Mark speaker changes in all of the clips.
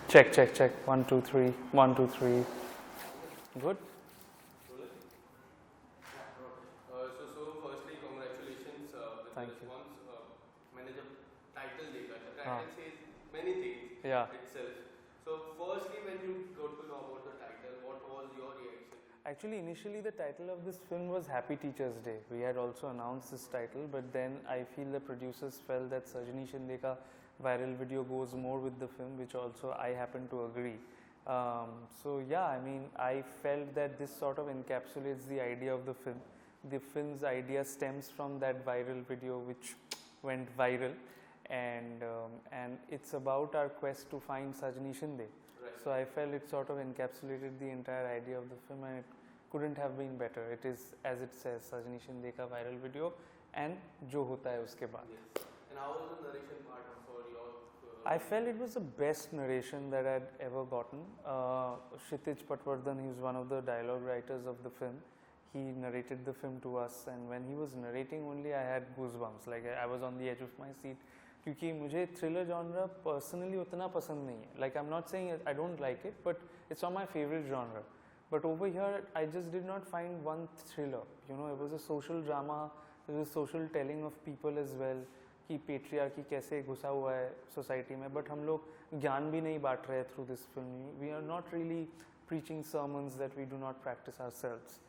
Speaker 1: Check, check, check. 1, 2, 3. 1, 2, 3. Good.
Speaker 2: So firstly, congratulations with
Speaker 1: Thank
Speaker 2: the
Speaker 1: you.
Speaker 2: response. मैंने जब title देखा, the
Speaker 1: हाँ.
Speaker 2: title says many things
Speaker 1: Yeah.
Speaker 2: itself. So firstly, when you got to know about the title, what was your reaction?
Speaker 1: Actually, initially the title of this film was Happy Teachers Day. We had also announced this title, but then I feel the producers felt that Sajni Shinde ka viral video goes more with the film, which also I happen to agree. So yeah, I mean, I felt that this sort of encapsulates the idea of the film. The film's idea stems from that viral video which went viral, and it's about our quest to find Sajni Shinde.
Speaker 2: Right.
Speaker 1: So I felt it sort of encapsulated the entire idea of the film, and it couldn't have been better. It is, as it says, Sajni Shinde ka viral video and Jo Hota Hai Uske Baad.
Speaker 2: Yes. And how was the narration part for your?
Speaker 1: I felt it was the best narration that I'd ever gotten. Kshitij Patwardhan, he was one of the dialogue writers of the film. He narrated the film to us, and when he was narrating only, I had goosebumps. Like I was on the edge of my seat. क्योंकि मुझे thriller genre personally उतना पसंद नहीं है. Like I'm not saying I don't like it, but it's not my favorite genre. But over here, I just did not find one thriller. You know, it was a social drama. It was a social telling of people as well. कि patriarchy कैसे घुसा हुआ है society में, but हम लोग ज्ञान भी नहीं बांट रहे through this film. We are not really preaching sermons that we do not practice ourselves.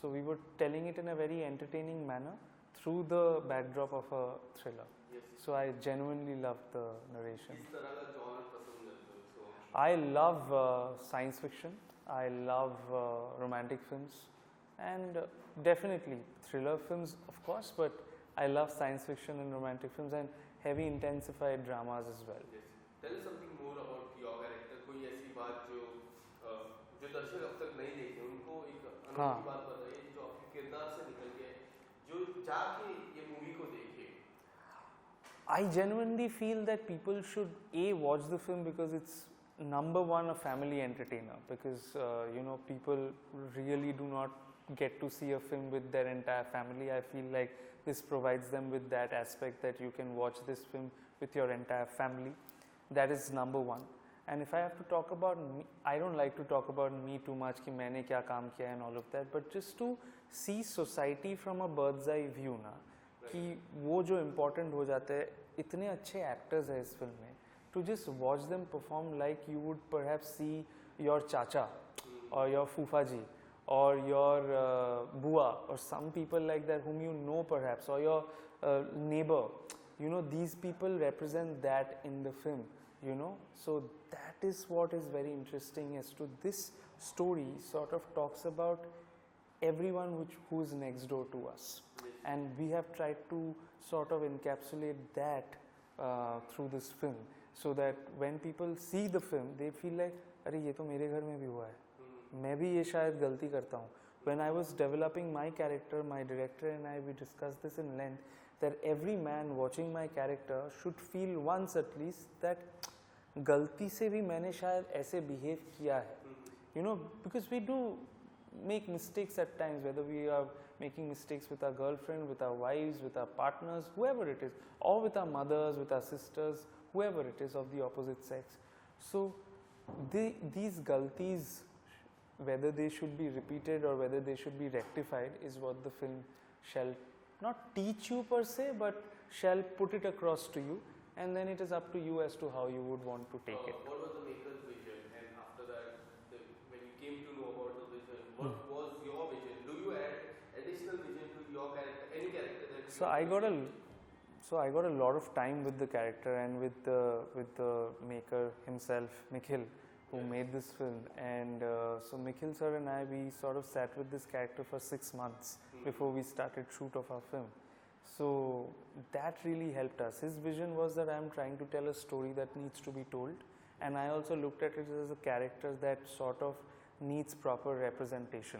Speaker 1: So we were telling it in a very entertaining manner through the backdrop of a thriller.
Speaker 2: Yes.
Speaker 1: So I genuinely loved the narration.
Speaker 2: किस तरह का genre पसंद है तो?
Speaker 1: I love science fiction. I love romantic films, and definitely thriller films, of course, but I love science fiction and romantic films and heavy intensified dramas as well.
Speaker 2: Yes. Tell us something more about your character. कोई ऐसी बात जो दर्शक अब तक नहीं देखे, उनको एक अनोखी बात बताइए जो आपके किरदार से निकल के जो जाके ये मूवी को देखे.
Speaker 1: I genuinely feel that people should watch the film because it's number one a family entertainer, because you know, people really do not get to see a film with their entire family. I feel like this provides them with that aspect that you can watch this film with your entire family. That is number one. And if I have to talk about me, I don't like to talk about me too much कि मैंने क्या काम किया and all of that, but just to see society from a bird's eye view ना, कि वो जो important हो जाते हैं, इतने अच्छे actors हैं इस film में, to just watch them perform like you would perhaps see your chacha or your fufaji or your bua or some people like that whom you know perhaps, or your neighbor. You know, these people represent that in the film, you know. So that is what is very interesting as to this story sort of talks about everyone who is next door to us. And we have tried to sort of encapsulate that through this film, so that when people see the film, they feel like, अरे ये तो मेरे घर में भी हुआ है, मैं भी ये शायद गलती करता हूँ. When I was developing my character, my director and I, we discussed this in length, that every man watching my character should feel once at least that गलती से भी मैंने शायद ऐसे behave किया है. You know, because we do make mistakes at times, whether we are making mistakes with our girlfriend, with our wives, with our partners, whoever it is, or with our mothers, with our sisters, whoever it is of the opposite sex. So these galtis, whether they should be repeated or whether they should be rectified, is what the film shall not teach you per se, but shall put it across to you, and then it is up to you as to how you would want to take it.
Speaker 2: What was the maker's vision, and after that, when you came to know about the vision, what was your vision? Do you add additional vision to your character, any character that?
Speaker 1: So I got a lot of time with the character and with the maker himself, Nikhil, who made this film. And so Nikhil sir and I, we sort of sat with this character for 6 months before we started shoot of our film. So that really helped us. His vision was that I am trying to tell a story that needs to be told, and I also looked at it as a character that sort of needs proper representation.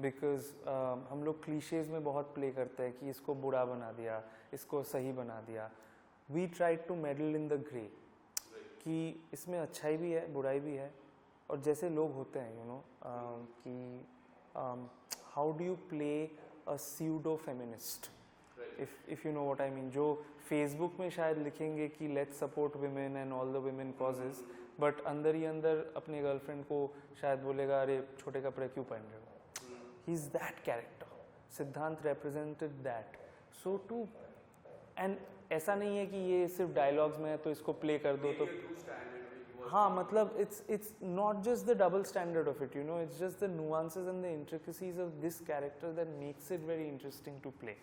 Speaker 1: Because हम लोग cliches में बहुत play करते हैं कि इसको बुरा बना दिया, इसको सही बना दिया. We tried to meddle in the grey, कि इसमें अच्छाई भी है, बुराई भी है, और जैसे लोग होते हैं, you know, कि how do you play a pseudo feminist? if you know what I mean. जो Facebook में शायद लिखेंगे कि let's support women and all the women causes, but अंदर ही अंदर अपने गर्लफ्रेंड को शायद बोलेगा अरे छोटे कपड़े क्यों पहन रहे हो. He's that character. सिद्धांत represented that. So to and ऐसा नहीं है कि ये सिर्फ डायलॉग्स में है तो इसको प्ले कर दो तो हाँ मतलब it's not just the double standard of it, you know, it's just the nuances and the intricacies of this character that makes it very interesting to play.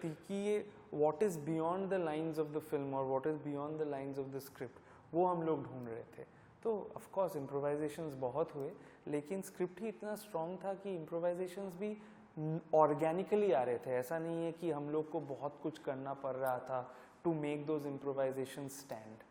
Speaker 1: कि ये what is beyond the lines of the film or what is beyond the lines of the script वो हम लोग ढूंढ रहे थे. तो of course improvisations बहुत हुए लेकिन script ही इतना strong था कि improvisations भी organically आ रहे थे. ऐसा नहीं है कि हम लोग को बहुत कुछ करना पड़ रहा था to make those improvisations stand.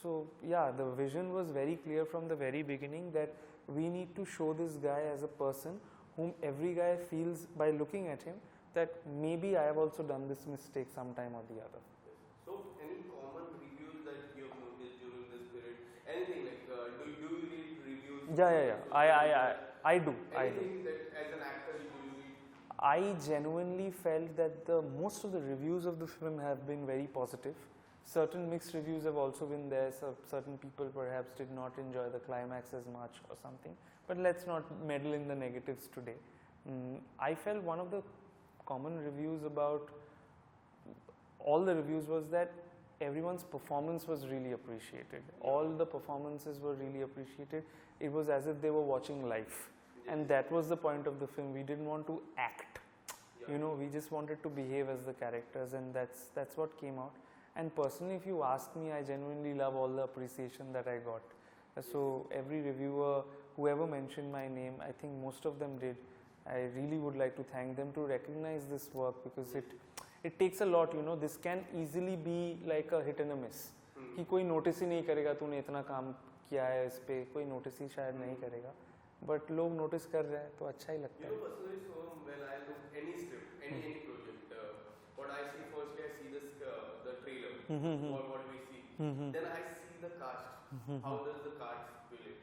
Speaker 1: So yeah, the vision was very clear from the very beginning that we need to show this guy as a person whom every guy feels by looking at him that maybe I have also done this mistake sometime or the other.
Speaker 2: So any common reviews that you have noticed during this period? Anything like do you read reviews?
Speaker 1: Yeah. I do.
Speaker 2: Anything that as an actor you read?
Speaker 1: I genuinely felt that the most of the reviews of the film have been very positive. Certain mixed reviews have also been there. So certain people perhaps did not enjoy the climax as much or something. But let's not meddle in the negatives today. I felt one of the common reviews about all the reviews was that everyone's performance was really appreciated. All the performances were really appreciated. It was as if they were watching live. And that was the point of the film. We didn't want to act. You know, we just wanted to behave as the characters, and that's what came out. And personally, if you ask me, I genuinely love all the appreciation that I got. So every reviewer, whoever mentioned my name, I think most of them did. I really would like to thank them to recognize this work because it takes a lot, you know. This can easily be like a hit and a miss. कि कोई notice ही नहीं करेगा तूने इतना काम किया है इस पे, कोई notice ही शायद नहीं करेगा. But लोग notice कर रहे हैं तो अच्छा ही लगता है.
Speaker 2: You know, personally, so when I look any script, any project, what I see first, I see the trailer, or what we see. Then I see the cast. How does the cast feel it?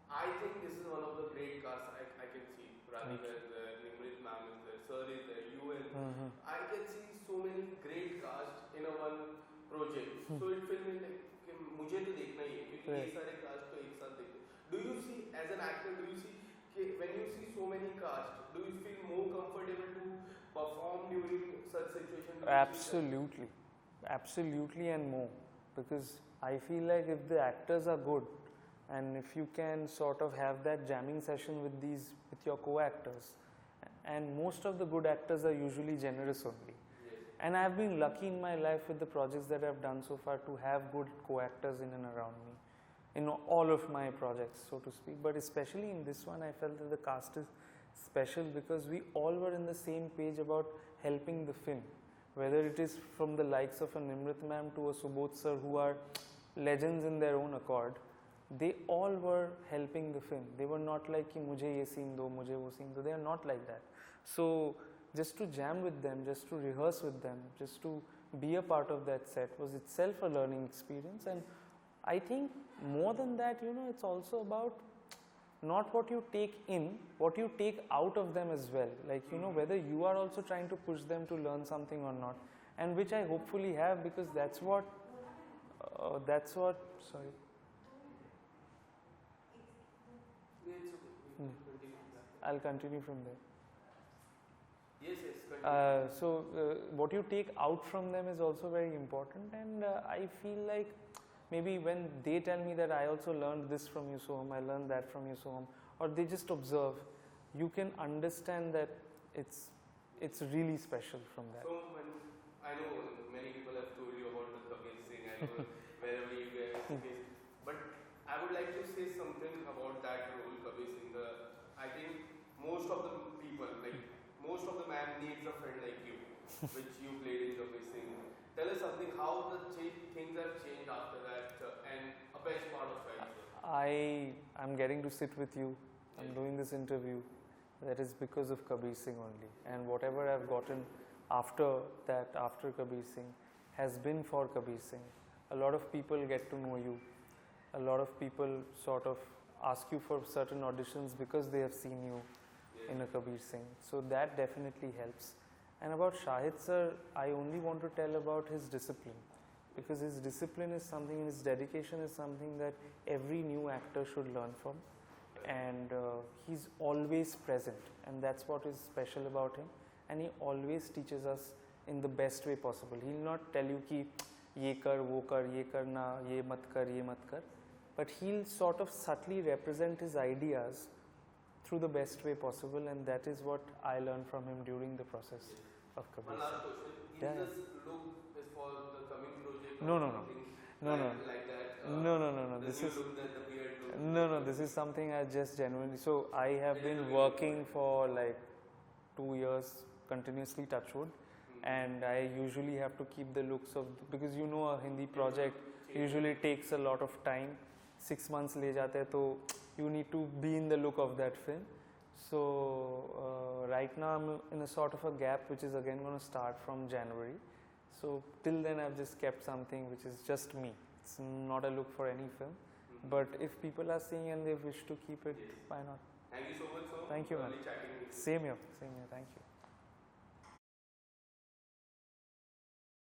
Speaker 2: I think this is one of the great casts I can see. Radhika is there, Nimrit ma'am is there, Sir is there, you and I can see so many great casts in a one project. So it feels like कि मुझे तो देखना ही है क्योंकि ये सारे cast तो एक साथ देखते. Do you see as an actor? Do you see कि when you see so many casts, do you feel more comfortable to perform during such situations? Absolutely and more, because I feel like if the actors are good and if you can sort of have that jamming session with your co-actors, and most of the good actors are usually generous only. And I have been lucky in my life with the projects that I have done so far to have good co-actors in and around me. In all of my projects, so to speak, but especially in this one, I felt that the cast is special because we all were in the same page about helping the film. Whether it is from the likes of a Nimrit ma'am to a Subodh sir, who are legends in their own accord, they all were helping the film. They were not like कि मुझे ये scene दो, मुझे वो scene दो. They are not like that. So just to jam with them, just to rehearse with them, just to be a part of that set was itself a learning experience. And I think more than that, you know, it's also about not what you take in, what you take out of them as well. Like, you know, whether you are also trying to push them to learn something or not, and which I hopefully have, because that's what, sorry. I'll continue from there. Yes, continue.
Speaker 1: So what you take out from them is also very important, and I feel like maybe when they tell me that I also learned this from you, Soham, I learned that from you, Soham, or they just observe, you can understand that it's really special from that.
Speaker 2: So when I know many people have told you about the Kabir Singh and wherever you guys is, but I would like to say something about that role, Kabir Singh. I think most of the people, like most of the man needs a friend like you, which you played in Kabir Singh. Tell us something, how the things have changed after that, and a best part of it.
Speaker 1: I'm getting to sit with you. I'm doing this interview. That is because of Kabir Singh only. And whatever I've gotten after that, after Kabir Singh, has been for Kabir Singh. A lot of people get to know you. A lot of people sort of ask you for certain auditions because they have seen you in a Kabir Singh. So that definitely helps. And about Shahid sir, I only want to tell about his discipline, because his discipline is something, his dedication is something that every new actor should learn from. And he's always present, and that's what is special about him. And he always teaches us in the best way possible. He'll not tell you ki ye kar, wo kar, ye karna, ye mat kar, ye mat kar. But he'll sort of subtly represent his ideas through the best way possible, and that is what I learned from him during the process of Kabir.
Speaker 2: One last question.
Speaker 1: Yeah.
Speaker 2: Is this look is for the coming project?
Speaker 1: No,
Speaker 2: or
Speaker 1: no, no.
Speaker 2: something
Speaker 1: No, no.
Speaker 2: Like that?
Speaker 1: No.
Speaker 2: The
Speaker 1: This
Speaker 2: new
Speaker 1: is
Speaker 2: look, the beard look.
Speaker 1: no. This is something I just genuinely. So I have been working for like 2 years continuously, touchwood, and I usually have to keep the looks of, because you know a Hindi project usually takes a lot of time. 6 months le jate hai, so you need to be in the look of that film. So right now I'm in a sort of a gap, which is again going to start from January. So till then I've just kept something which is just me. It's not a look for any film. But if people are seeing and they wish to keep it, why not?
Speaker 2: Thank you so much, sir.
Speaker 1: Thank you, man.
Speaker 2: Lovely chatting with you.
Speaker 1: Same here. Thank you.